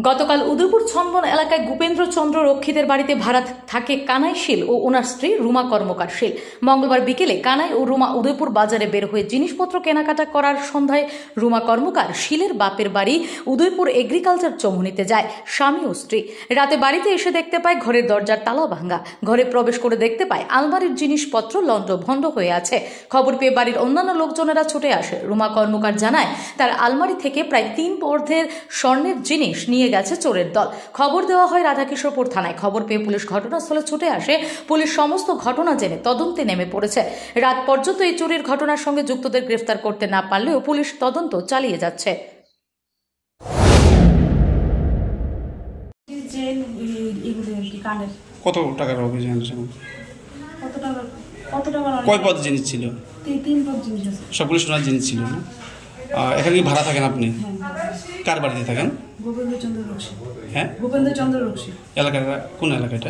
গতকাল উদয়পুর ছন্দন এলাকায় ভূপেন্দ্র চন্দ্র রক্ষিতের বাড়িতে ভাড়া থাকে কানাই শীল ও ওনার স্ত্রী রুমা কর্মকার শীল। মঙ্গলবার বিকেলে কানাই ও রুমা উদয়পুর বাজারে বের হয়ে জিনিসপত্র কেনাকাটা করার সন্ধ্যায় রুমা কর্মকার শীলের বাপের বাড়ি উদয়পুর এগ্রিকালচার চৌমুহনীতে যায় স্বামী ও স্ত্রী। রাতে বাড়িতে এসে দেখতে পায় ঘরের দরজার তালা ভাঙা। ঘরে প্রবেশ করে দেখতে পায় আলমারির জিনিসপত্র লণ্ডভণ্ড হয়ে আছে। খবর পেয়ে বাড়ির অন্যান্য লোকজনেরা ছুটে আসে। রুমা কর্মকার জানায় তার আলমারি থেকে প্রায় 3 পর্দের স্বর্ণের জিনিস নিয়ে গেছে চোরের দল। খবর দেওয়া হয় রাধাকিশোরপুর থানায়। খবর পেয়ে পুলিশ ঘটনাস্থলে ছুটে আসে। পুলিশ সমস্ত ঘটনা জেনে তদন্তে নেমে পড়েছে। রাত পর্যন্ত এই চুরির ঘটনার সঙ্গে যুক্তদের গ্রেফতার করতে না পারলেও পুলিশ তদন্ত চালিয়ে যাচ্ছে। কত টাকার হবে কয় পদ জিনিস ছিল? 3 পদ জিনিস আছে। সবগুলো সোনার জিনিস ছিল না? এখানে কি ভাড়া থাকেন আপনি? কার বাড়িতে থাকেন? গোবিন্দচন্দ্র রক্ষী। হ্যাঁ, গোবিন্দচন্দ্র রক্ষী। এলাকাটা কোন এলাকাটা?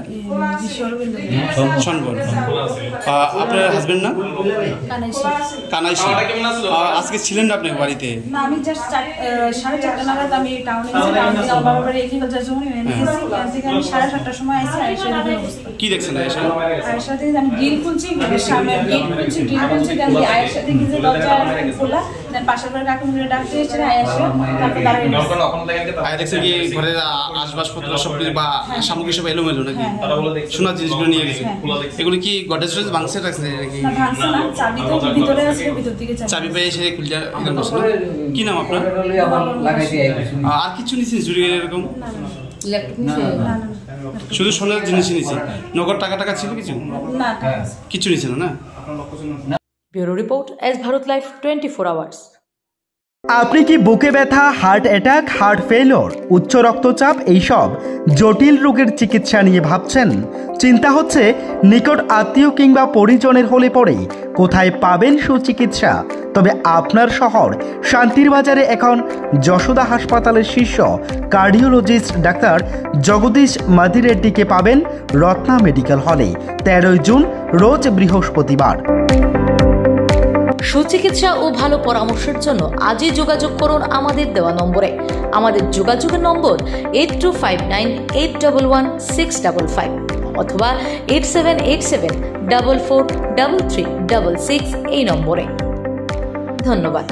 সনগড়। আপনার হাজবেন্ড না? কানাইশি। আজকে ছিলেন না আপনি বাড়িতে? না, আমি জাস্ট 4:30 নাগাদ আমি টাউনে ছিলাম। আমার বাবার বাড়ি এগ্রিকালচার জমি এনেছি। আমি 7:30টার সময় আসি। কি দেখছেন আয়েশা? আয়েশা থেকে আমি গ্রিল খুলছি, সামনে গেট খুলছি, গ্রিল খুলছি, দেন আয়েশা থেকে যে দরজা খোলা, দেন পাশের বাড়ির কাকুমুরে ডাকতে এসেছে আয়েশা, তারপর দাঁড়িয়ে দেখছেন কি ঘরের আসবাবপত্র সব বা সামগ্রী সব এলোমেলো নাকি? সোনার জিনিসগুলো নিয়ে গেছে। এগুলো কি গডরেজ ভাঙছে রাখছে নাকি? না, ভাঙছে না, চাবি তো ভিতরে আছে, ভিতর থেকে চাবি পেয়ে এসে খুললে এখানে বসলো। কি নাম আপনার? আর কিছু নিছেন চুরি এরকম? শুধু সোনার জিনিসই নিছে, নগদ টাকা ছিল কিছু? না, কিছু নিছিল না। Bureau report, S Bharat live 24 hours. আপনি কি বুকে ব্যথা, হার্ট অ্যাটাক, হার্ট ফেলিওর, উচ্চ রক্তচাপ এইসব জটিল রোগের চিকিৎসা নিয়ে ভাবছেন? চিন্তা হচ্ছে নিকট আত্মীয় কিংবা পরিজনের হলে পরে কোথায় পাবেন সুচিকিৎসা? তবে আপনার শহর শান্তির বাজারে এখন যশোদা হাসপাতালের শীর্ষ কার্ডিওলজিস্ট ডাক্তার জগদীশ মাদিরেড্ডিকে পাবেন রত্না মেডিকেল হলে 13 জুন রোজ বৃহস্পতিবার। সুচিকিৎসা ও ভালো পরামর্শের জন্য আজই যোগাযোগ করুন আমাদের দেওয়া নম্বরে। আমাদের যোগাযোগের নম্বর 8259811655 অথবা 8787443366 এই নম্বরে। ধন্যবাদ।